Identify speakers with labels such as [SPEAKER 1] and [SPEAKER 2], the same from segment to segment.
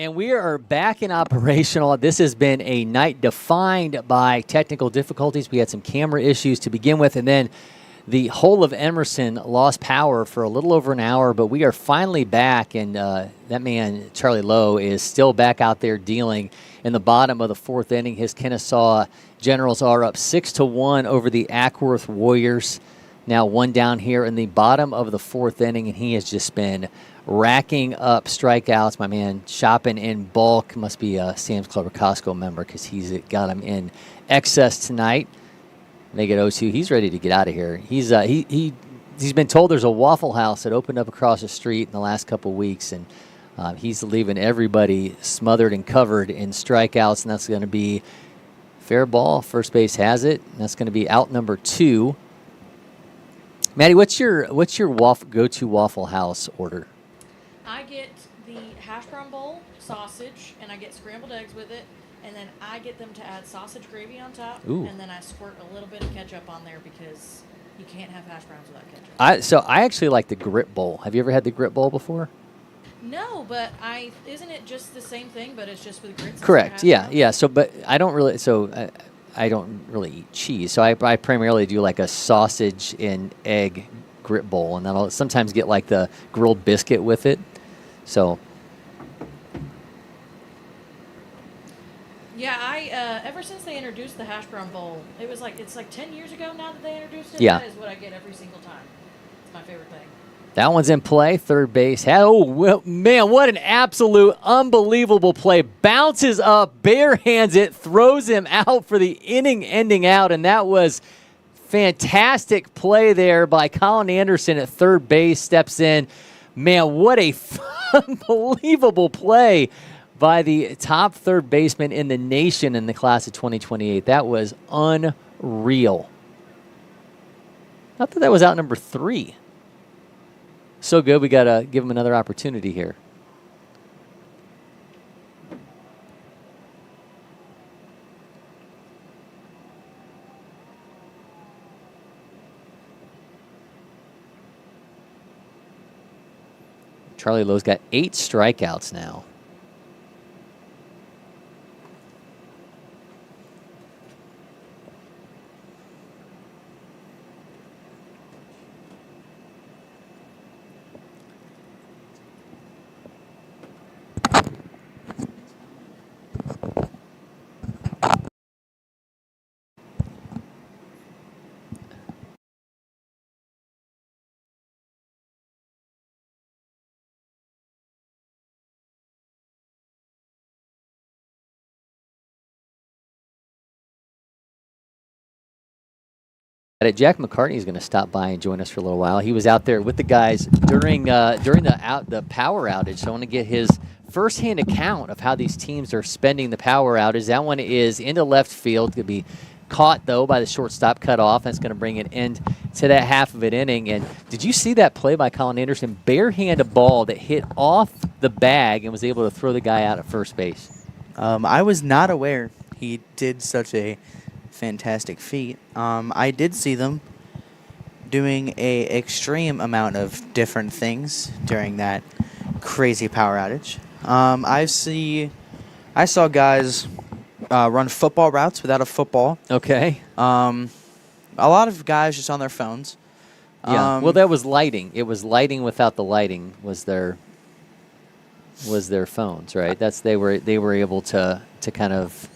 [SPEAKER 1] And we are back in operational. This has been a night defined by technical difficulties. We had some camera issues to begin with, and then the whole of Emerson lost power for a little over an hour, but we are finally back, and that man, Charlie Lowe, is still back out there dealing in the bottom of the fourth inning. His Kennesaw Generals are up 6-1 over the Acworth Warriors. Now one down here in the bottom of the fourth inning, and he has just been racking up strikeouts. My man shopping in bulk. Must be a Sam's Club or Costco member because he's got him in excess tonight. Make it 0-2. He's ready to get out of here. He's been told there's a Waffle House that opened up across the street in the last couple weeks, and he's leaving everybody smothered and covered in strikeouts, and that's going to be fair ball. First base has it, and that's going to be out number 2. Maddie, what's your go-to Waffle House order?
[SPEAKER 2] I get the hash brown bowl, sausage, and I get scrambled eggs with it. And then I get them to add sausage gravy on top.
[SPEAKER 1] Ooh.
[SPEAKER 2] And then I squirt a little bit of ketchup on there because you can't have hash browns without ketchup.
[SPEAKER 1] So I actually like the grit bowl. Have you ever had the grit bowl before?
[SPEAKER 2] No, but isn't it just the same thing, but it's just with grits?
[SPEAKER 1] Correct. Yeah. So, but I don't really. So I don't really eat cheese. So I primarily do like a sausage and egg grit bowl, and then I'll sometimes get like the grilled biscuit with it. So.
[SPEAKER 2] Yeah, ever since they introduced the hash brown bowl, it's like 10 years ago now that they introduced it.
[SPEAKER 1] Yeah.
[SPEAKER 2] That is what I get every single time. It's my favorite thing.
[SPEAKER 1] That one's in play. Third base. Man, what an absolute unbelievable play. Bounces up, bare hands it, throws him out for the inning ending out, and that was fantastic play there by Colin Anderson at third base. Steps in. Man, what a unbelievable play by the top third baseman in the nation in the class of 2028. That was unreal. I thought that was out number 3. So good, we got to give him another opportunity here. Charlie Lowe's got 8 strikeouts now. Jack McCartney is going to stop by and join us for a little while. He was out there with the guys during the power outage. So I want to get his firsthand account of how these teams are spending the power outage. That one is into left field. Could be caught, though, by the shortstop, cut off. That's going to bring an end to that half of an inning. And did you see that play by Colin Anderson? Barehand a ball that hit off the bag and was able to throw the guy out at first base.
[SPEAKER 3] I was not aware he did such a fantastic feat. I did see them doing a extreme amount of different things during that crazy power outage. I saw guys run football routes without a football.
[SPEAKER 1] Okay.
[SPEAKER 3] A lot of guys just on their phones.
[SPEAKER 1] Yeah. Well, that was lighting. It was lighting without the lighting was their phones, right? They were able to kind of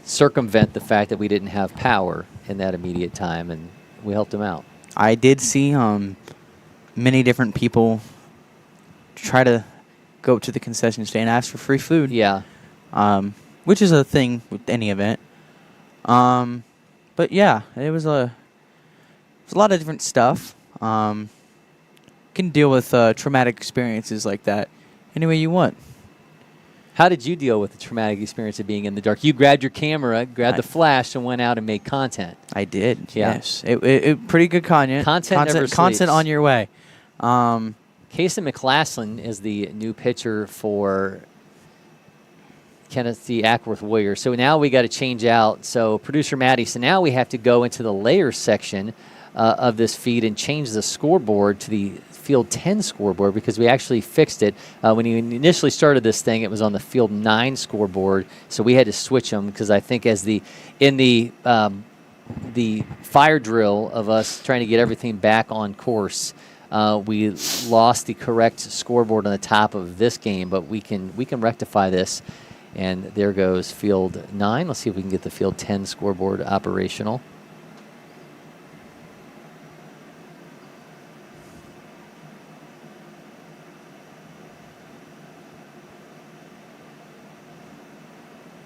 [SPEAKER 1] circumvent the fact that we didn't have power in that immediate time, and we helped them out.
[SPEAKER 3] I did see many different people try to go up to the concession stand and ask for free food.
[SPEAKER 1] Yeah.
[SPEAKER 3] Which is a thing with any event. But yeah, it was a lot of different stuff. Can deal with traumatic experiences like that any way you want.
[SPEAKER 1] How did you deal with the traumatic experience of being in the dark? You grabbed your camera, grabbed the flash, and went out and made content.
[SPEAKER 3] I did, yes. It pretty good content. Content on your way.
[SPEAKER 1] Casey McClaslin is the new pitcher for Kennesaw Acworth Warriors. So now we got to change out. So producer Maddie, so now we have to go into the layers section of this feed and change the scoreboard to the Field 10 scoreboard because we actually fixed it. When you initially started this thing, it was on the Field 9 scoreboard, so we had to switch them because I think in the fire drill of us trying to get everything back on course, we lost the correct scoreboard on the top of this game, but we can rectify this. And there goes Field 9. Let's see if we can get the Field 10 scoreboard operational.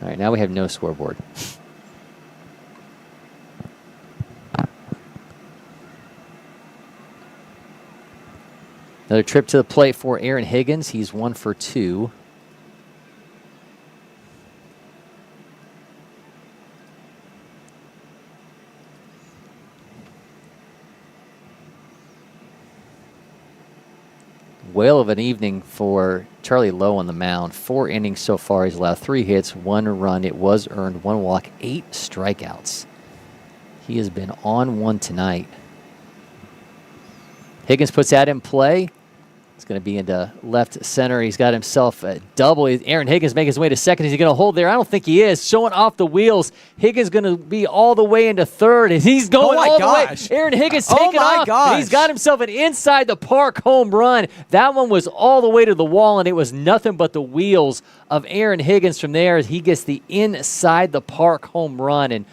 [SPEAKER 1] All right, now we have no scoreboard. Another trip to the plate for Aaron Higgins. He's 1 for 2. Whale of an evening for Charlie Lowe on the mound. 4 innings so far. He's allowed 3 hits, 1 run. It was earned, 1 walk, 8 strikeouts. He has been on one tonight. Higgins puts that in play. It's going to be into left center. He's got himself a double. Aaron Higgins making his way to second. Is he going to hold there? I don't think he is. Showing off the wheels. Higgins going to be all the way into third, and he's going all the way. Aaron Higgins taking off. And he's got himself an inside the park home run. That one was all the way to the wall, and it was nothing but the wheels of Aaron Higgins from there as he gets the inside the park home run. And,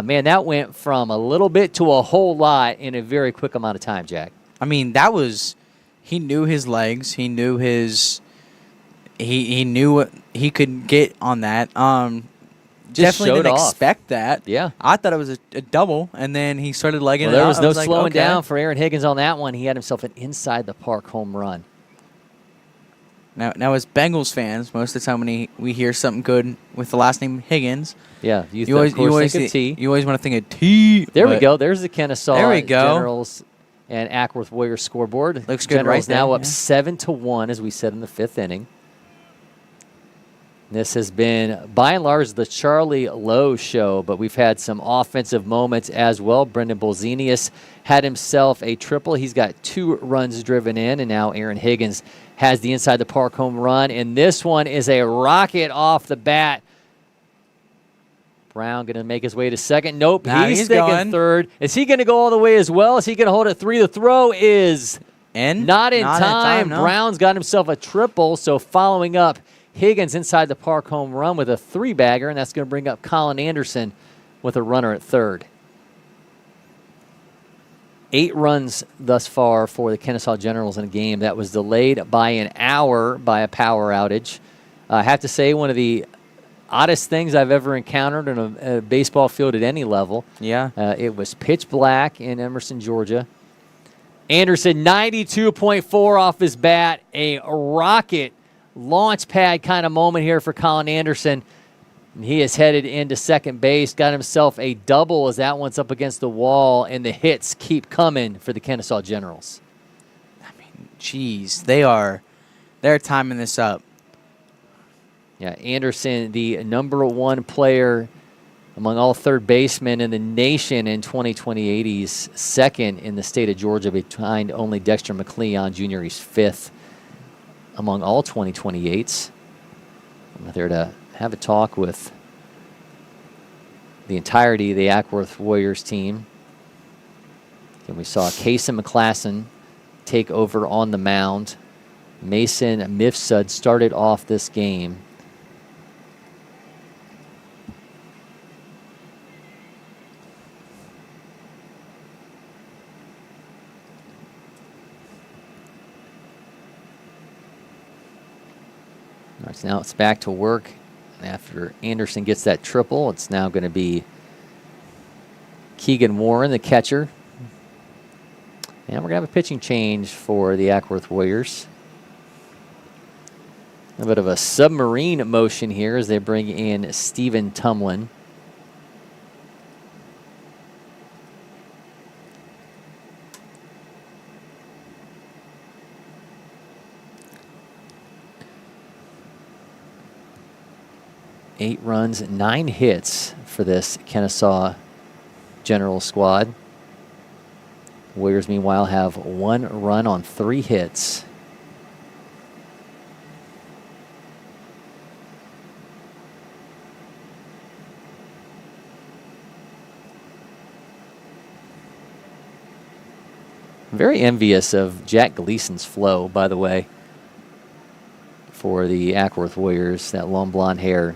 [SPEAKER 1] man, that went from a little bit to a whole lot in a very quick amount of time, Jack.
[SPEAKER 3] I mean, that was... He knew his legs. He knew his. He knew what he could get on that. Definitely didn't expect that.
[SPEAKER 1] Yeah,
[SPEAKER 3] I thought it was a double, and then he started legging it.
[SPEAKER 1] There was no slowing down for Aaron Higgins on that one. He had himself an inside the park home run.
[SPEAKER 3] Now as Bengals fans, most of the time when we hear something good with the last name Higgins,
[SPEAKER 1] yeah, you always think of T.
[SPEAKER 3] You always want to think of T.
[SPEAKER 1] There we go. There's the Kennesaw Generals and Acworth Warriors scoreboard.
[SPEAKER 3] Looks good
[SPEAKER 1] Generals
[SPEAKER 3] right
[SPEAKER 1] now
[SPEAKER 3] there,
[SPEAKER 1] up 7-1, as we said in the 5th inning. This has been, by and large, the Charlie Lowe show, but we've had some offensive moments as well. Brendan Bolzenius had himself a triple. He's got 2 runs driven in, and now Aaron Higgins has the inside the park home run, and this one is a rocket off the bat. Brown going to make his way to second. Nope, he's thinking third. Is he going to go all the way as well? Is he going to hold it 3? The throw is not in time. No. Brown's got himself a triple, so following up Higgins inside the park home run with a 3-bagger, and that's going to bring up Colin Anderson with a runner at third. 8 runs thus far for the Kennesaw Generals in a game that was delayed by an hour by a power outage. I have to say, one of the oddest things I've ever encountered in a baseball field at any level.
[SPEAKER 3] Yeah.
[SPEAKER 1] It was pitch black in Emerson, Georgia. Anderson, 92.4 off his bat. A rocket launch pad kind of moment here for Colin Anderson. And he is headed into second base. Got himself a double as that one's up against the wall, and the hits keep coming for the Kennesaw Generals.
[SPEAKER 3] I mean, geez, they're timing this up.
[SPEAKER 1] Yeah, Anderson, the #1 player among all third basemen in the nation in 2020. He's second in the state of Georgia behind only Dexter McLeon Jr. He's 5th among all 2028s. I'm there to have a talk with the entirety of the Acworth Warriors team. And we saw Kason McClasson take over on the mound. Mason Mifsud started off this game. All right, so now it's back to work. After Anderson gets that triple, it's now going to be Keegan Warren, the catcher. And we're going to have a pitching change for the Acworth Warriors. A bit of a submarine motion here as they bring in Stephen Tumlin. Eight runs, 9 hits for this Kennesaw General squad. Warriors, meanwhile, have 1 run on 3 hits. I'm very envious of Jack Gleason's flow, by the way, for the Acworth Warriors, that long blonde hair.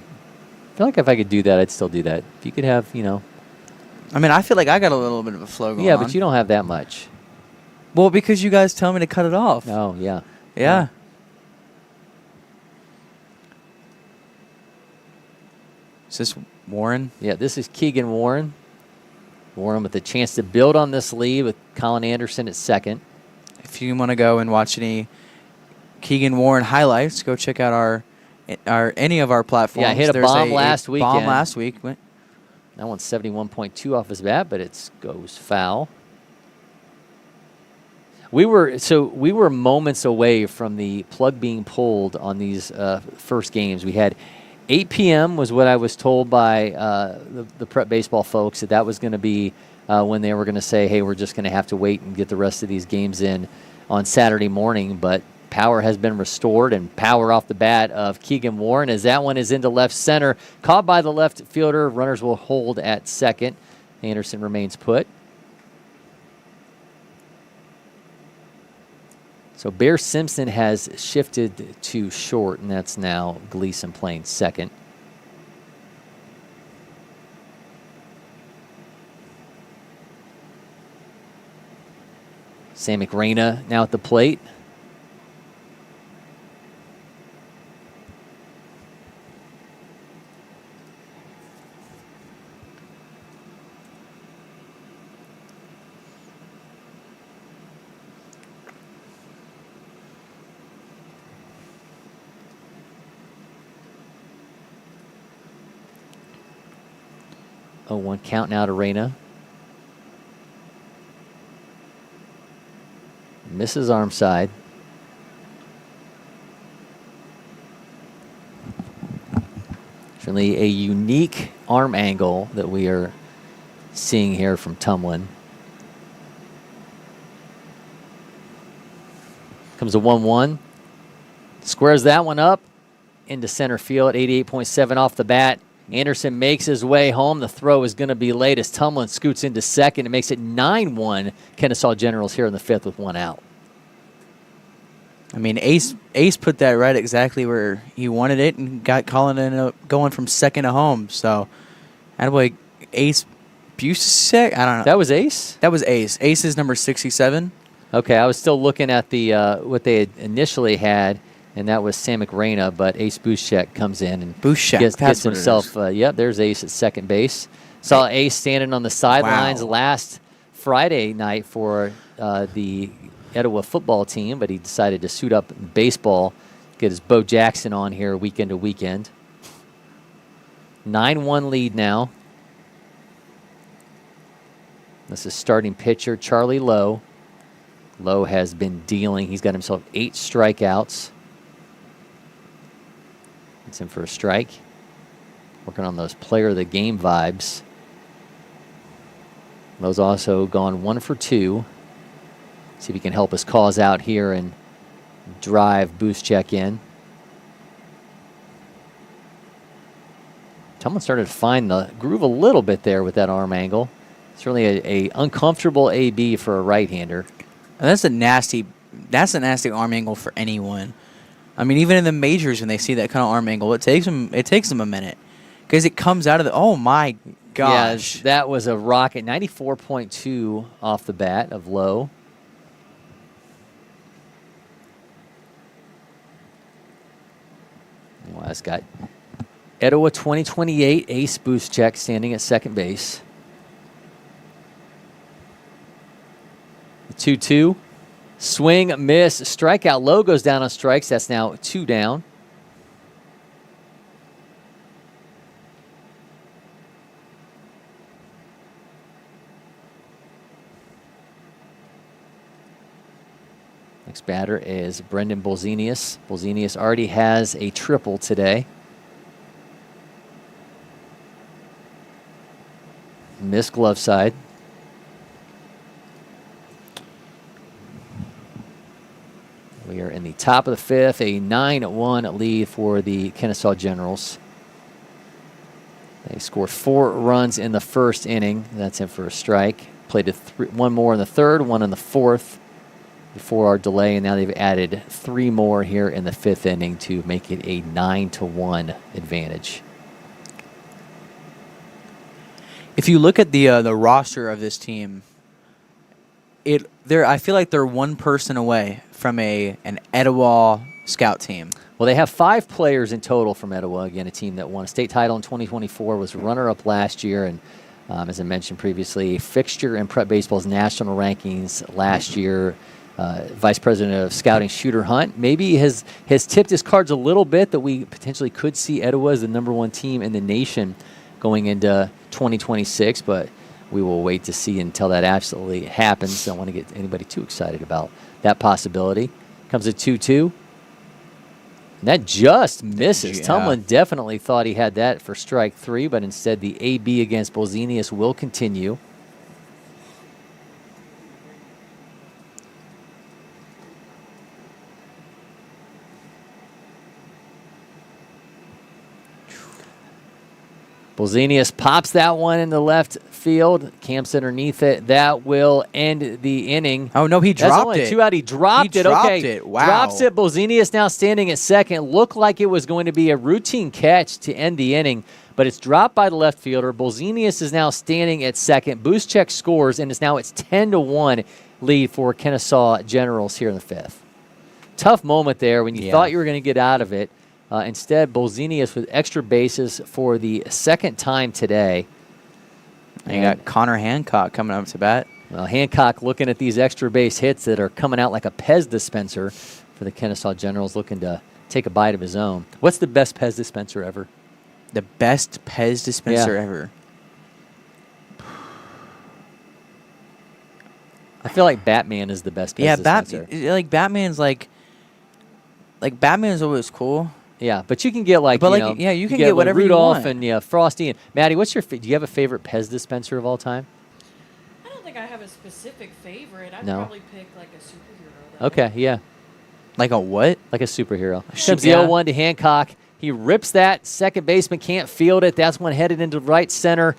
[SPEAKER 1] I feel like if I could do that, I'd still do that. If you could have,
[SPEAKER 3] I mean, I feel like I got a little bit of a flow going
[SPEAKER 1] yeah,
[SPEAKER 3] on.
[SPEAKER 1] but you don't have that much.
[SPEAKER 3] Well, because you guys tell me to cut it off.
[SPEAKER 1] Oh, yeah.
[SPEAKER 3] Yeah. Is this Warren?
[SPEAKER 1] Yeah, this is Keegan Warren. Warren with a chance to build on this lead with Colin Anderson at second.
[SPEAKER 3] If you want to go and watch any Keegan Warren highlights, go check out our any of our platforms.
[SPEAKER 1] Yeah, hit a
[SPEAKER 3] There's
[SPEAKER 1] bomb last
[SPEAKER 3] bomb
[SPEAKER 1] weekend.
[SPEAKER 3] last week.
[SPEAKER 1] That one's 71.2 off his bat, but it goes foul. We were moments away from the plug being pulled on these first games. We had 8 p.m. was what I was told by the prep baseball folks that was going to be when they were going to say, hey, we're just going to have to wait and get the rest of these games in on Saturday morning. But power has been restored, and power off the bat of Keegan Warren as that one is into left center. Caught by the left fielder. Runners will hold at second. Anderson remains put. So Bear Simpson has shifted to short, and that's now Gleason playing second. Sam McRaina now at the plate. Oh, 1 count now to Reyna. Misses arm side. Certainly a unique arm angle that we are seeing here from Tumlin. Comes a 1-1. Squares that one up into center field. 88.7 off the bat. Anderson makes his way home. The throw is going to be late as Tumlin scoots into second. It makes it 9-1 Kennesaw Generals here in the 5th with 1 out.
[SPEAKER 3] I mean, Ace put that right exactly where he wanted it and got Colin going from second to home. So, attaboy, Ace Busek? I don't know.
[SPEAKER 1] That was Ace?
[SPEAKER 3] That was Ace. Ace is number 67.
[SPEAKER 1] Okay, I was still looking at the what they had initially had, and that was Sam McRaina, but Ace Buszek comes in and gets himself. There's Ace at second base. Saw Ace standing on the sidelines last Friday night for the Etowah football team, but he decided to suit up in baseball, get his Bo Jackson on here weekend to weekend. 9-1 lead now. This is starting pitcher Charlie Lowe. Lowe has been dealing. He's got himself 8 strikeouts. It's in for a strike. Working on those player of the game vibes. Lowe's also gone 1 for 2. See if he can help us cause out here and drive Buszek in. Tumlin started to find the groove a little bit there with that arm angle. Certainly a uncomfortable AB for a right-hander.
[SPEAKER 3] And that's a nasty arm angle for anyone. I mean, even in the majors when they see that kind of arm angle, it takes them a minute because it comes out of the. Oh my gosh!
[SPEAKER 1] Yeah, that was a rocket. 94.2 off the bat of Lowe. Well, that's got Etowah 2028 Ace Buszek standing at second base. 2-2. Swing, miss, strikeout. Lowe goes down on strikes. That's now 2 down. Next batter is Brendan Bolzenius. Bolzenius already has a triple today. Missed glove side. Top of the fifth, a 9-1 lead for the Kennesaw Generals. They scored 4 runs in the first inning. That's in for a strike. Played one more in the third, one in the fourth before our delay, and now they've added 3 more here in the fifth inning to make it a 9-1 advantage.
[SPEAKER 3] If you look at the roster of this team, I feel like they're one person away from an Etowah scout team.
[SPEAKER 1] Well, they have 5 players in total from Etowah. Again, a team that won a state title in 2024, was runner-up last year, and as I mentioned previously, a fixture in prep baseball's national rankings last year. Vice President of Scouting Shooter Hunt maybe has tipped his cards a little bit that we potentially could see Etowah as the #1 team in the nation going into 2026, but we will wait to see until that absolutely happens. Don't want to get anybody too excited about that possibility. Comes at 2-2. And that just misses.
[SPEAKER 3] Yeah.
[SPEAKER 1] Tumlin definitely thought he had that for strike 3, but instead the AB against Bolzenius will continue. Bolzenius pops that one in the left field, camps underneath it. That will end the inning.
[SPEAKER 3] Oh, no, he
[SPEAKER 1] That's
[SPEAKER 3] dropped
[SPEAKER 1] only
[SPEAKER 3] it.
[SPEAKER 1] 2 out. He dropped it.
[SPEAKER 3] Dropped
[SPEAKER 1] Okay,
[SPEAKER 3] it. Wow.
[SPEAKER 1] drops it. Bolzenius now standing at second. Looked like it was going to be a routine catch to end the inning, but it's dropped by the left fielder. Bolzenius is now standing at second. Booschek scores, and it's now 10-1 lead for Kennesaw Generals here in the fifth. Tough moment there when you thought you were going to get out of it. Instead, Bolzenius with extra bases for the second time today.
[SPEAKER 3] And you got Connor Hancock coming up to bat.
[SPEAKER 1] Well, Hancock looking at these extra base hits that are coming out like a Pez dispenser for the Kennesaw Generals, looking to take a bite of his own. What's the best Pez dispenser ever?
[SPEAKER 3] The best Pez dispenser ever.
[SPEAKER 1] I feel like Batman is the best Pez dispenser.
[SPEAKER 3] Batman's always cool.
[SPEAKER 1] Yeah, but you can get
[SPEAKER 3] you can get whatever you
[SPEAKER 1] Rudolph
[SPEAKER 3] want.
[SPEAKER 1] and Frosty and Maddie. What's your? Do you have a favorite Pez dispenser of all time?
[SPEAKER 2] I don't think I have a specific favorite. I'd
[SPEAKER 1] No.
[SPEAKER 2] probably pick like a superhero. Though.
[SPEAKER 1] Okay, yeah,
[SPEAKER 3] Like a what?
[SPEAKER 1] like a superhero.
[SPEAKER 3] Sh-
[SPEAKER 1] Comes
[SPEAKER 3] yeah.
[SPEAKER 1] the 0-1 to Hancock. He rips that. Second baseman can't field it. That's one headed into right center.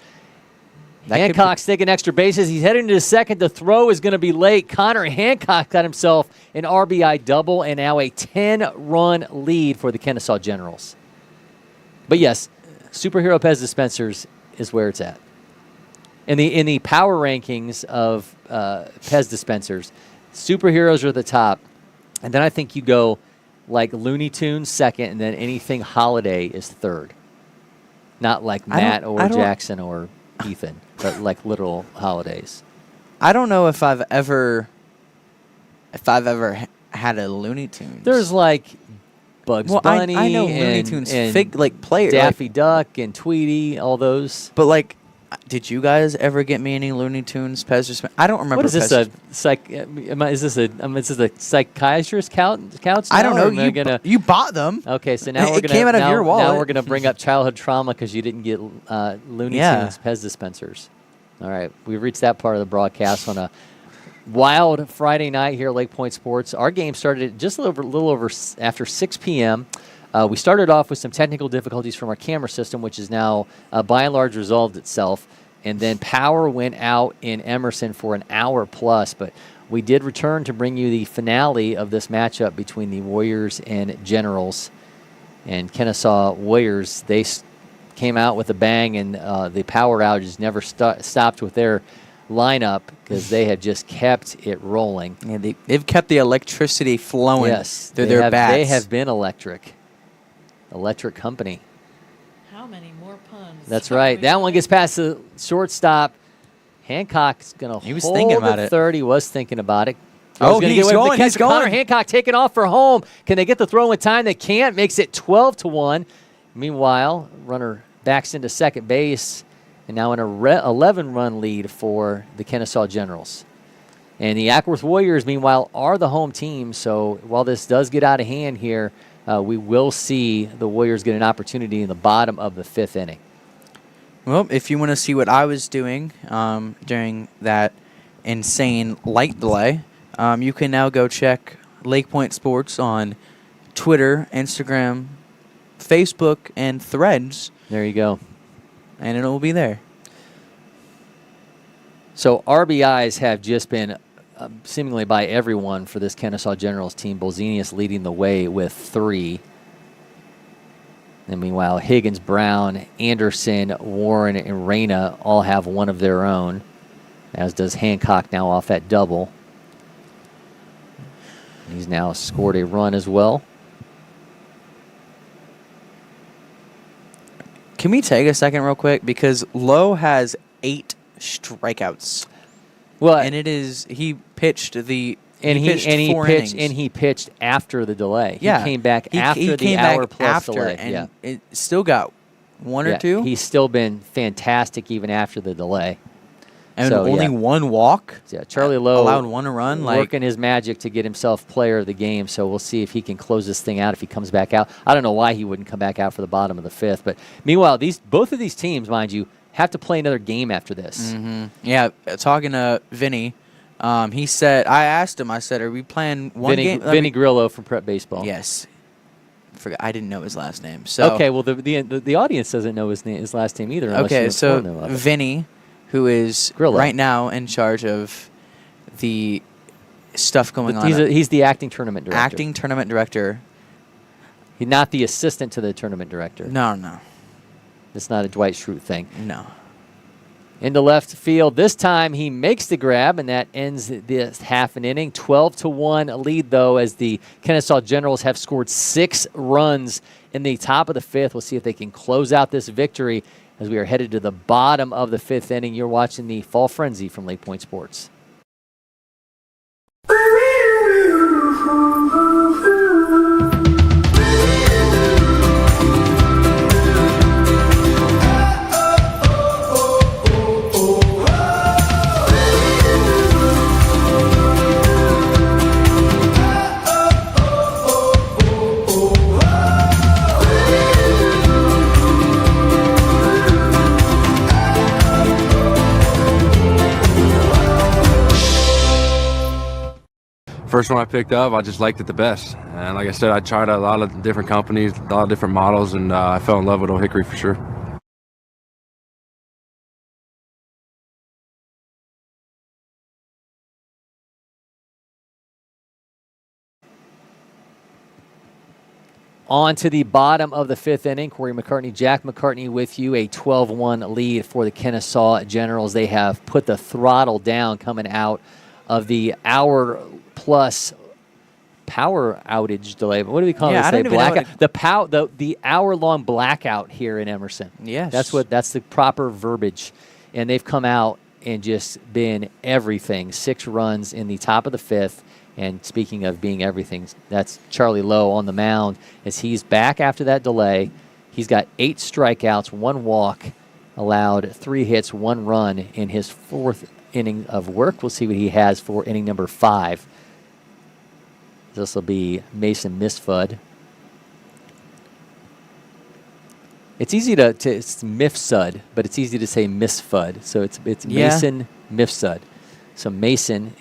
[SPEAKER 3] That could
[SPEAKER 1] Hancock's taking extra bases. He's heading to second. The throw is going to be late. Connor Hancock got himself an RBI double and now a 10-run lead for the Kennesaw Generals. But yes, superhero Pez dispensers is where it's at. In the power rankings of Pez dispensers, superheroes are at the top, and then I think you go like Looney Tunes second, and then anything Holiday is third. Not like Matt or Jackson or Ethan, but like literal holidays.
[SPEAKER 3] I don't know if I've ever had a Looney Tunes.
[SPEAKER 1] There's like Bugs Bunny.
[SPEAKER 3] I know Looney
[SPEAKER 1] and,
[SPEAKER 3] Tunes
[SPEAKER 1] and
[SPEAKER 3] player
[SPEAKER 1] Daffy Duck and Tweety, all those.
[SPEAKER 3] but like, did you guys ever get me any Looney Tunes Pez dispenser? I don't remember.
[SPEAKER 1] What is this?
[SPEAKER 3] Pez
[SPEAKER 1] Is this a psychiatrist couch?
[SPEAKER 3] I don't
[SPEAKER 1] now,
[SPEAKER 3] know.
[SPEAKER 1] or
[SPEAKER 3] You bought them.
[SPEAKER 1] Okay, so now
[SPEAKER 3] It came out of your wallet.
[SPEAKER 1] Now we're gonna bring up childhood trauma because you didn't get Looney Tunes Pez dispensers. All right, we've reached that part of the broadcast on a wild Friday night here at LakePoint Sports. Our game started just a little over after 6 p.m. We started off with some technical difficulties from our camera system, which is now by and large resolved itself. And then power went out in Emerson for an hour plus. But we did return to bring you the finale of this matchup between the Warriors and Generals. And Kennesaw Warriors, they came out with a bang, and the power outages never stopped with their lineup because they have just kept it rolling.
[SPEAKER 3] Yeah, they've kept the electricity flowing through
[SPEAKER 1] they
[SPEAKER 3] their
[SPEAKER 1] have,
[SPEAKER 3] bats.
[SPEAKER 1] They have been electric company.
[SPEAKER 2] How many more puns?
[SPEAKER 1] That's right. That one gets past the shortstop. Hancock's going to hold
[SPEAKER 3] thinking about it.
[SPEAKER 1] third. He was thinking about it.
[SPEAKER 3] Oh, he's going. He's going.
[SPEAKER 1] Connor Hancock taking off for home. Can they get the throw in time? They can't. Makes it 12-1. Meanwhile, runner backs into second base, and now in a 11-run lead for the Kennesaw Generals. And the Acworth Warriors, meanwhile, are the home team. So while this does get out of hand here, we will see the Warriors get an opportunity in the bottom of the fifth inning.
[SPEAKER 3] Well, if you want to see what I was doing during that insane light delay, you can now go check LakePoint Sports on Twitter, Instagram, Facebook, and Threads,
[SPEAKER 1] There you go.
[SPEAKER 3] and it will be there.
[SPEAKER 1] So RBIs have just been seemingly by everyone for this Kennesaw Generals team. Bolzenius leading the way with 3. And meanwhile, Higgins, Brown, Anderson, Warren, and Reyna all have one of their own, as does Hancock now off that double. He's now scored a run as well.
[SPEAKER 3] Can we take a second real quick? Because Lowe has 8 strikeouts.
[SPEAKER 1] Well,
[SPEAKER 3] And it is, he pitched the,
[SPEAKER 1] he
[SPEAKER 3] four
[SPEAKER 1] pitched
[SPEAKER 3] innings.
[SPEAKER 1] and he pitched after the delay.
[SPEAKER 3] Yeah.
[SPEAKER 1] He came back
[SPEAKER 3] He
[SPEAKER 1] after the
[SPEAKER 3] came
[SPEAKER 1] hour
[SPEAKER 3] back
[SPEAKER 1] plus
[SPEAKER 3] after,
[SPEAKER 1] delay.
[SPEAKER 3] and
[SPEAKER 1] Yeah.
[SPEAKER 3] it still got 1 or 2.
[SPEAKER 1] He's still been fantastic even after the delay.
[SPEAKER 3] And
[SPEAKER 1] So,
[SPEAKER 3] only
[SPEAKER 1] yeah.
[SPEAKER 3] 1 walk.
[SPEAKER 1] Yeah, Charlie Lowe
[SPEAKER 3] allowed 1 run.
[SPEAKER 1] working his magic to get himself player of the game. So we'll see if he can close this thing out if he comes back out. I don't know why he wouldn't come back out for the bottom of the 5th. But meanwhile, both of these teams, mind you, have to play another game after this.
[SPEAKER 3] Yeah, talking to Vinny, he said, I asked him, I said, are we playing one game?
[SPEAKER 1] Vinny Grillo from Prep Baseball.
[SPEAKER 3] Yes. I didn't know his last name. So
[SPEAKER 1] Okay, well, the audience doesn't know his last name either. Unless
[SPEAKER 3] okay,
[SPEAKER 1] you
[SPEAKER 3] so
[SPEAKER 1] inform them of it.
[SPEAKER 3] Vinny, who is
[SPEAKER 1] Grillo.
[SPEAKER 3] right now in charge of the stuff going on.
[SPEAKER 1] He's the acting tournament director.
[SPEAKER 3] Acting tournament director.
[SPEAKER 1] He's not the assistant to the tournament director.
[SPEAKER 3] No.
[SPEAKER 1] It's not a Dwight Schrute thing.
[SPEAKER 3] No.
[SPEAKER 1] Into left field. This time he makes the grab, and that ends this half an inning. 12-1 lead, though, as the Kennesaw Generals have scored 6 runs in the top of the 5th. We'll see if they can close out this victory as we are headed to the bottom of the 5th inning. You're watching the Fall Frenzy from LakePoint Sports.
[SPEAKER 4] First one I picked up, I just liked it the best. And like I said, I tried a lot of different companies, a lot of different models, and I fell in love with Old Hickory for sure.
[SPEAKER 1] On to the bottom of the 5th inning. Cory McCartney, Jack McCartney with you. A 12-1 lead for the Kennesaw Generals. They have put the throttle down coming out of the hour-plus power outage delay. What do we call
[SPEAKER 3] Yeah,
[SPEAKER 1] this?
[SPEAKER 3] I don't even know
[SPEAKER 1] The hour-long blackout here in Emerson.
[SPEAKER 3] Yes.
[SPEAKER 1] That's the proper verbiage. And they've come out and just been everything. 6 runs in the top of the 5th. And speaking of being everything, that's Charlie Lowe on the mound as he's back after that delay. He's got 8 strikeouts, 1 walk, allowed 3 hits, 1 run in his 4th inning of work. We'll see what he has for inning number 5. This will be Mason Misfud. It's easy it's Mifsud, but it's easy to say Misfud. So it's Mason Mifsud. So Mason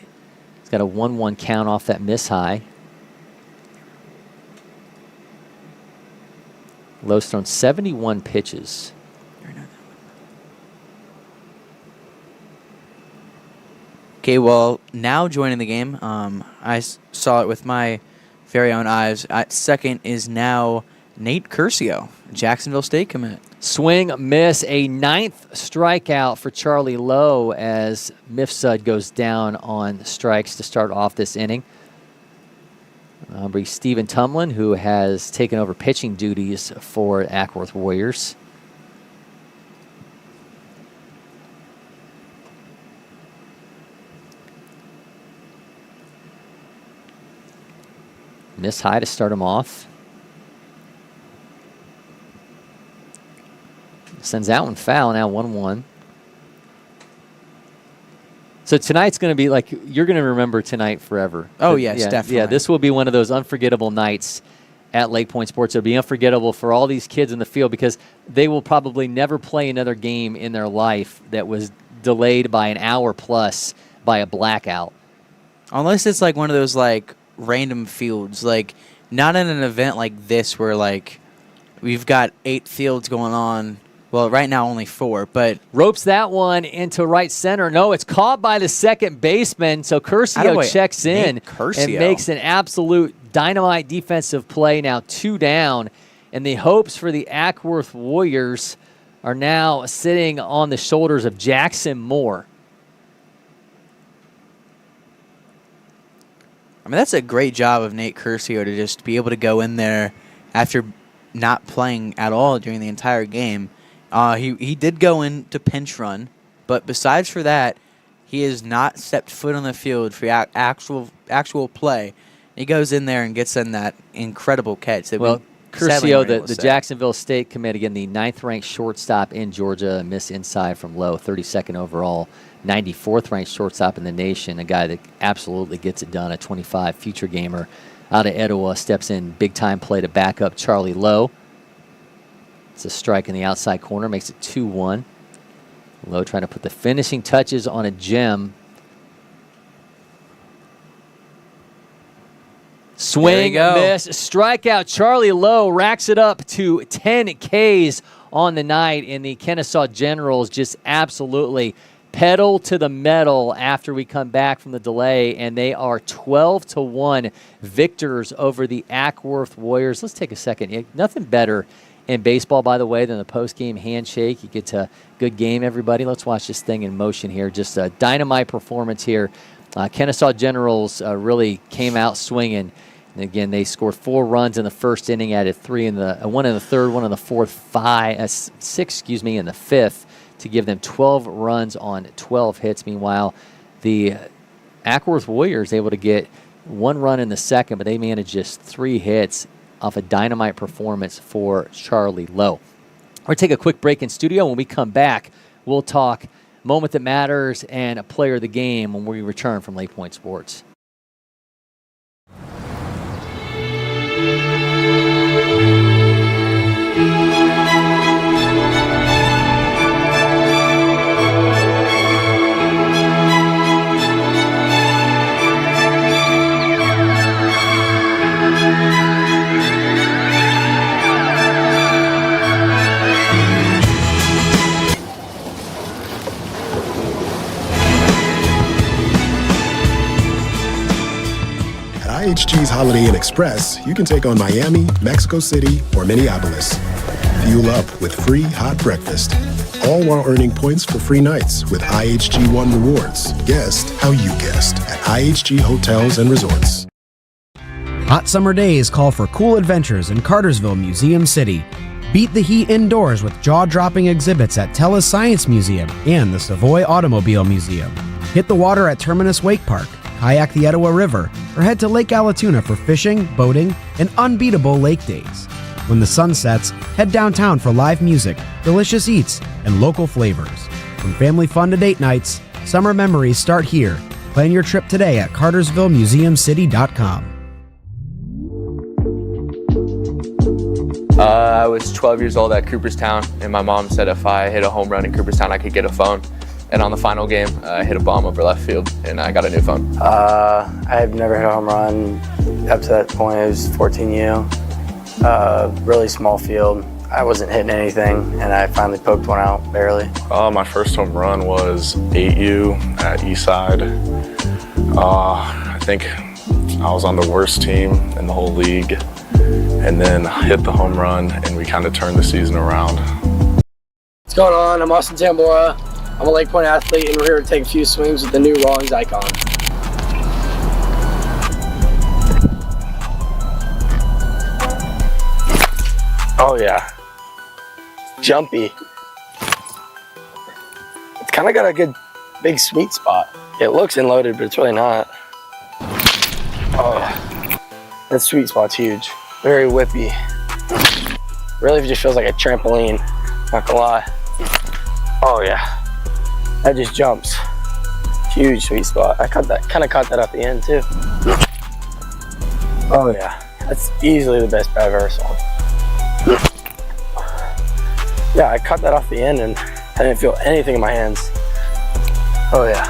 [SPEAKER 1] got a 1-1 count off that miss high. Lowe's thrown 71 pitches.
[SPEAKER 3] Okay, well, now joining the game, I saw it with my very own eyes. At second is now Nate Curcio, Jacksonville State commit.
[SPEAKER 1] Swing, miss, a 9th strikeout for Charlie Lowe as Mifsud goes down on strikes to start off this inning. Stephen Tumlin, who has taken over pitching duties for Acworth Warriors. Miss high to start him off. Sends that one foul, now 1-1. So tonight's going to be like, you're going to remember tonight forever.
[SPEAKER 3] Oh, yes, definitely.
[SPEAKER 1] Yeah, this will be one of those unforgettable nights at LakePoint Sports. It'll be unforgettable for all these kids in the field because they will probably never play another game in their life that was delayed by an hour plus by a blackout.
[SPEAKER 3] Unless it's like one of those like random fields, like not in an event like this where like we've got 8 fields going on. Well, right now only 4, but
[SPEAKER 1] ropes that one into right center. No, it's caught by the second baseman. So Curcio checks in and makes an absolute dynamite defensive play. Now 2 down, and the hopes for the Acworth Warriors are now sitting on the shoulders of Jackson Moore.
[SPEAKER 3] I mean, that's a great job of Nate Curcio to just be able to go in there after not playing at all during the entire game. He did go in to pinch run, but besides for that, he has not stepped foot on the field for actual play. He goes in there and gets in that incredible catch.
[SPEAKER 1] Well, Curcio, the Jacksonville State commit, again, the 9th-ranked shortstop in Georgia, miss inside from low, 32nd overall, 94th-ranked shortstop in the nation, a guy that absolutely gets it done, a 25 future gamer out of Etowah, steps in big-time play to back up Charlie Lowe. It's a strike in the outside corner, makes it 2-1. Lowe trying to put the finishing touches on a gem. Swing, miss, strikeout. Charlie Lowe racks it up to 10 Ks on the night, and the Kennesaw Generals just absolutely pedal to the metal after we come back from the delay, and they are 12-1 victors over the Acworth Warriors. Let's take a second. Nothing better in baseball, by the way, than the post-game handshake. You get to good game, everybody. Let's watch this thing in motion here. Just a dynamite performance here. Kennesaw Generals really came out swinging. And again, they scored 4 runs in the first inning, added 1 in the third, 1 in the fourth, 6 in the fifth, to give them 12 runs on 12 hits. Meanwhile, the Acworth Warriors able to get 1 run in the second, but they managed just 3 hits off a dynamite performance for Charlie Lowe. We're going to take a quick break in studio. When we come back, we'll talk moment that matters and a player of the game when we return from LakePoint Sports.
[SPEAKER 5] IHG's Holiday Inn Express, you can take on Miami, Mexico City, or Minneapolis. Fuel up with free hot breakfast, all while earning points for free nights with IHG One Rewards. Guest how you guessed at IHG Hotels and Resorts.
[SPEAKER 6] Hot summer days call for cool adventures in Cartersville Museum City. Beat the heat indoors with jaw-dropping exhibits at Tella's Science Museum and the Savoy Automobile Museum. Hit the water at Terminus Wake Park, kayak the Etowah River, or head to Lake Allatoona for fishing, boating, and unbeatable lake days. When the sun sets, head downtown for live music, delicious eats, and local flavors. From family fun to date nights, summer memories start here. Plan your trip today at cartersvillemuseumcity.com.
[SPEAKER 7] I was 12 years old at Cooperstown, and my mom said if I hit a home run in Cooperstown, I could get a phone. And on the final game, I hit a bomb over left field, and I got a new phone.
[SPEAKER 8] I've never hit a home run up to that point. It was 14U, really small field. I wasn't hitting anything, and I finally poked one out, barely.
[SPEAKER 9] My first home run was 8U at Eastside. I think I was on the worst team in the whole league, and then hit the home run, and we kind of turned the season around.
[SPEAKER 8] What's going on? I'm Austin Tambora. I'm a LakePoint athlete, and we're here to take a few swings with the new Rawlings Icon. Oh yeah, jumpy. It's kind of got a good big sweet spot. It looks unloaded, but it's really not. Oh yeah, that sweet spot's huge. Very whippy. Really just feels like a trampoline, not gonna lie. Oh yeah. That just jumps. Huge sweet spot. I kind of caught that off the end too. Oh yeah, that's easily the best bat I've ever saw. Yeah, I caught that off the end and I didn't feel anything in my hands. Oh yeah.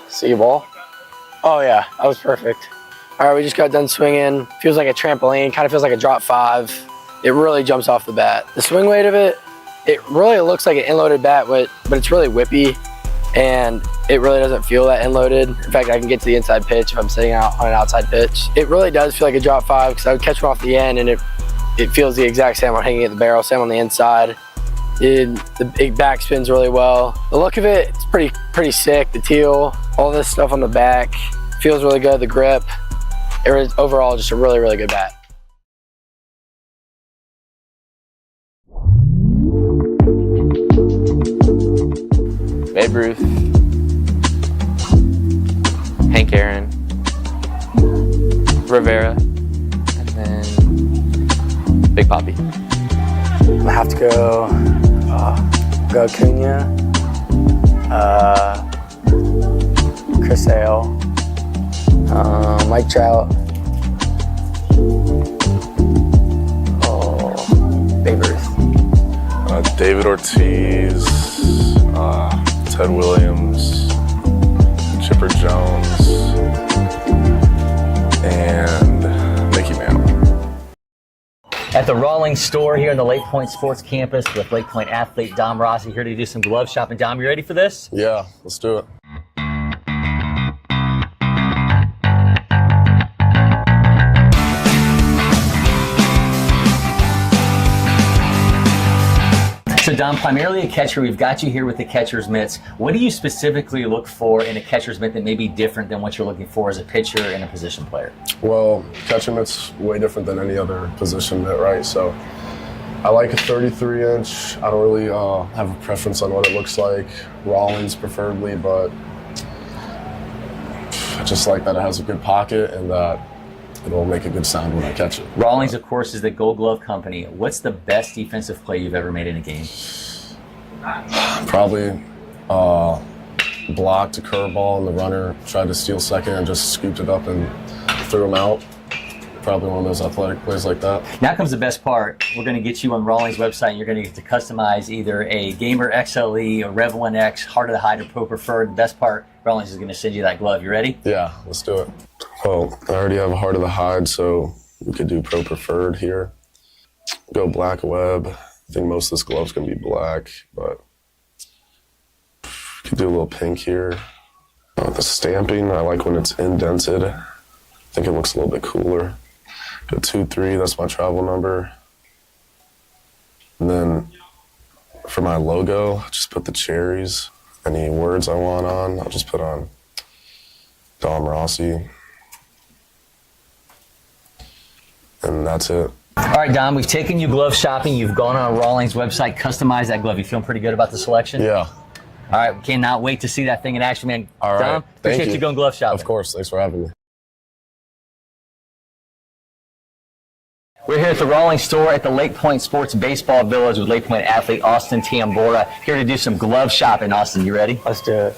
[SPEAKER 8] See a ball? Oh yeah, that was perfect. All right, we just got done swinging. Feels like a trampoline, kind of feels like a drop 5. It really jumps off the bat. The swing weight of it, it really looks like an end-loaded bat, but it's really whippy, and it really doesn't feel that end-loaded. In fact, I can get to the inside pitch if I'm sitting out on an outside pitch. It really does feel like a drop 5 because I would catch one off the end, and it feels the exact same on hanging at the barrel, same on the inside. The back spins really well. The look of it, it's pretty sick. The teal, all this stuff on the back, feels really good. The grip, it was overall just a really, really good bat.
[SPEAKER 7] Babe Ruth, Hank Aaron, Rivera, and then Big Papi.
[SPEAKER 8] I have to go Acuna, Chris Sale, Mike Trout, Babe Ruth.
[SPEAKER 9] David Ortiz, Ted Williams, Chipper Jones, and Mickey Mantle.
[SPEAKER 1] At the Rawlings store here in the LakePoint Sports Campus with LakePoint athlete Dom Rossi here to do some glove shopping. Dom, you ready for this?
[SPEAKER 9] Yeah, let's do it.
[SPEAKER 1] So Dom, primarily a catcher, we've got you here with the catcher's mitts. What do you specifically look for in a catcher's mitt that may be different than what you're looking for as a pitcher and a position player?
[SPEAKER 9] Well, catcher mitt's way different than any other position mitt, right? So I like a 33-inch. I don't really have a preference on what it looks like. Rawlings preferably, but I just like that it has a good pocket and that it'll make a good sound when I catch it.
[SPEAKER 1] Rawlings, of course, is the Gold Glove company. What's the best defensive play you've ever made in a game?
[SPEAKER 9] Probably blocked a curveball and the runner tried to steal second and just scooped it up and threw him out. Probably one of those athletic plays like that.
[SPEAKER 1] Now comes the best part. We're going to get you on Rawlings' website and you're going to get to customize either a Gamer XLE, a Rev 1X, Heart of the Hide, or Pro Preferred. The best part, Rawlings is going to send you that glove. You ready?
[SPEAKER 9] Yeah, let's do it. Well, I already have a Heart of the Hide, so we could do Pro Preferred here. Go black web. I think most of this glove's going to be black, but could do a little pink here. The stamping, I like when it's indented. I think it looks a little bit cooler. Go 2-3, that's my travel number. And then for my logo, I just put the cherries. Any words I want on, I'll just put on Dom Rossi. And that's it.
[SPEAKER 1] All right, Dom, we've taken you glove shopping. You've gone on Rawlings' website, customized that glove. You feeling pretty good about the selection?
[SPEAKER 9] Yeah.
[SPEAKER 1] All right, we cannot wait to see that thing in action, man.
[SPEAKER 9] All right.
[SPEAKER 1] Dom, appreciate you going glove shopping.
[SPEAKER 9] Of course, thanks for having me.
[SPEAKER 1] We're here at the Rawlings store at the LakePoint Sports Baseball Village with LakePoint athlete Austin Tambora. Here to do some glove shopping. Austin, you ready?
[SPEAKER 8] Let's do it.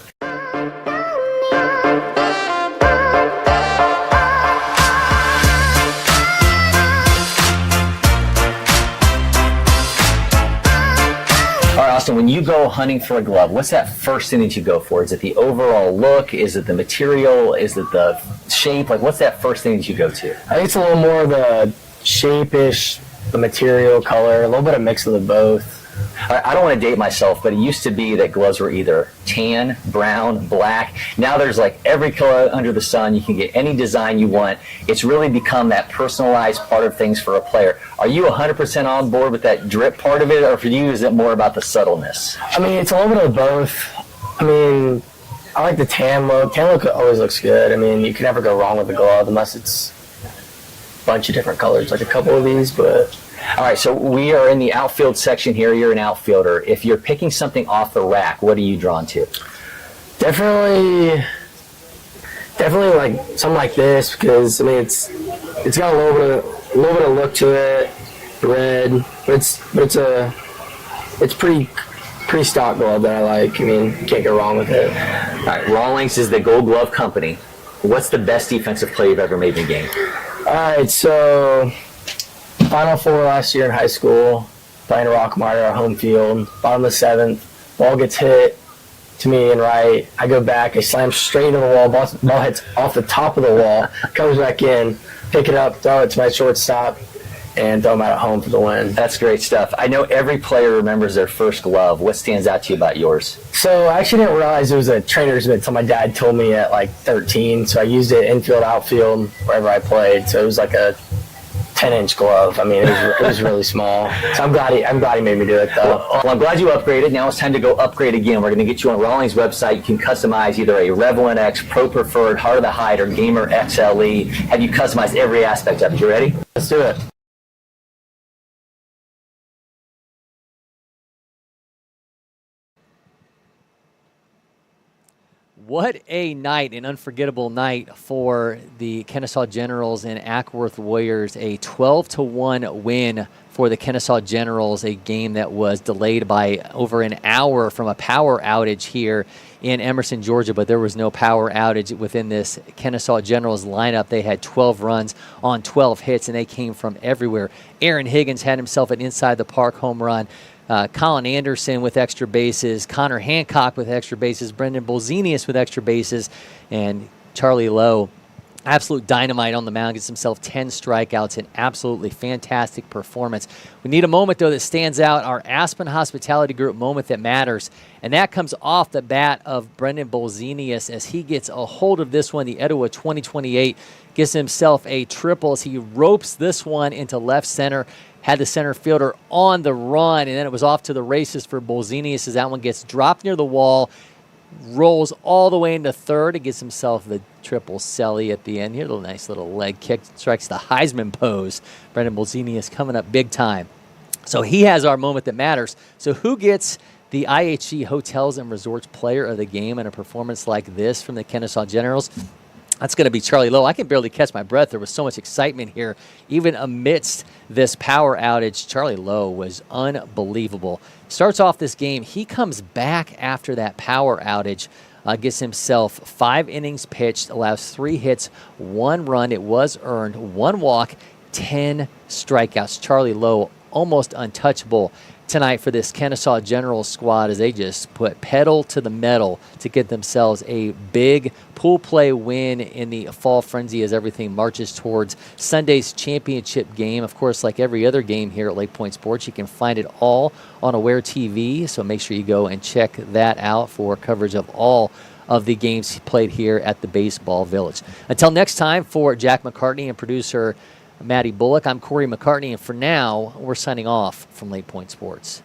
[SPEAKER 1] All right, Austin, when you go hunting for a glove, what's that first thing that you go for? Is it the overall look? Is it the material? Is it the shape? Like, what's that first thing that you go to?
[SPEAKER 8] I think it's a little more of the shape-ish, the material, color, a little bit of mix of the both.
[SPEAKER 1] I don't want to date myself, but it used to be that gloves were either tan, brown, black. Now there's like every color under the sun. You can get any design you want. It's really become that personalized part of things for a player. Are you 100% on board with that drip part of it, or for you is it more about the subtleness?
[SPEAKER 8] I mean, it's a little bit of both. I mean, I like the tan look. Tan look always looks good. I mean, you can never go wrong with the glove unless it's a bunch of different colors, like a couple of these, but...
[SPEAKER 1] All right, so we are in the outfield section here. You're an outfielder. If you're picking something off the rack, what are you drawn to?
[SPEAKER 8] Definitely like something like this, because I mean it's got a little bit of look to it, red, but it's pretty stock glove that I like. I mean, you can't go wrong with it.
[SPEAKER 1] All right, Rawlings is the Gold Glove company. What's the best defensive play you've ever made in a game?
[SPEAKER 8] All right, so Final Four last year in high school, playing Rockmire, our home field, bottom of the 7th, ball gets hit to me and right. I go back, I slam straight into the wall, ball hits off the top of the wall, comes back in, pick it up, throw it to my shortstop, and throw them out at home for the win.
[SPEAKER 10] That's great stuff. I know every player remembers their first glove. What stands out to you about yours?
[SPEAKER 8] So I actually didn't realize it was a trainer's mitt until my dad told me at like 13. So I used it infield, outfield, wherever I played. So it was like a 10-inch glove. I mean, it was really small. So I'm glad he made me do it, though.
[SPEAKER 10] Well, I'm glad you upgraded. Now it's time to go upgrade again. We're going to get you on Rawlings' website. You can customize either a Rev 1X, Pro Preferred, Heart of the Height, or Gamer XLE. Have you customized every aspect of it? You ready?
[SPEAKER 8] Let's do it.
[SPEAKER 1] What a night, an unforgettable night for the Kennesaw Generals and Acworth Warriors. A 12-1 win for the Kennesaw Generals, a game that was delayed by over an hour from a power outage here in Emerson, Georgia, but there was no power outage within this Kennesaw Generals lineup. They had 12 runs on 12 hits, and they came from everywhere. Aaron Higgins had himself an inside-the-park home run. Colin Anderson with extra bases, Connor Hancock with extra bases, Brendan Bolzenius with extra bases, and Charlie Lowe, absolute dynamite on the mound, gets himself 10 strikeouts, an absolutely fantastic performance. We need a moment, though, that stands out, our Aspen Hospitality Group moment that matters, and that comes off the bat of Brendan Bolzenius as he gets a hold of this one, the Etowah 2028, gets himself a triple as he ropes this one into left center, had the center fielder on the run, and then it was off to the races for Bolzenius as that one gets dropped near the wall, rolls all the way into third, and gets himself the triple celly at the end. Here, a nice little leg kick, strikes the Heisman pose. Brendan Bolzenius coming up big time. So he has our moment that matters. So who gets the IHG Hotels and Resorts Player of the Game in a performance like this from the Kennesaw Generals? That's going to be Charlie Lowe. I can barely catch my breath. There was so much excitement here. Even amidst this power outage, Charlie Lowe was unbelievable. Starts off this game. He comes back after that power outage, gets himself 5 innings pitched, allows 3 hits, 1 run. It was earned, 1 walk, 10 strikeouts. Charlie Lowe almost untouchable tonight for this Kennesaw Generals squad as they just put pedal to the metal to get themselves a big pool play win in the fall frenzy as everything marches towards Sunday's championship game. Of course, like every other game here at LakePoint Sports, you can find it all on Aware TV, so make sure you go and check that out for coverage of all of the games played here at the Baseball Village. Until next time, for Jack McCartney and producer Maddie Bullock, I'm Cory McCartney, and for now, we're signing off from LakePoint Sports.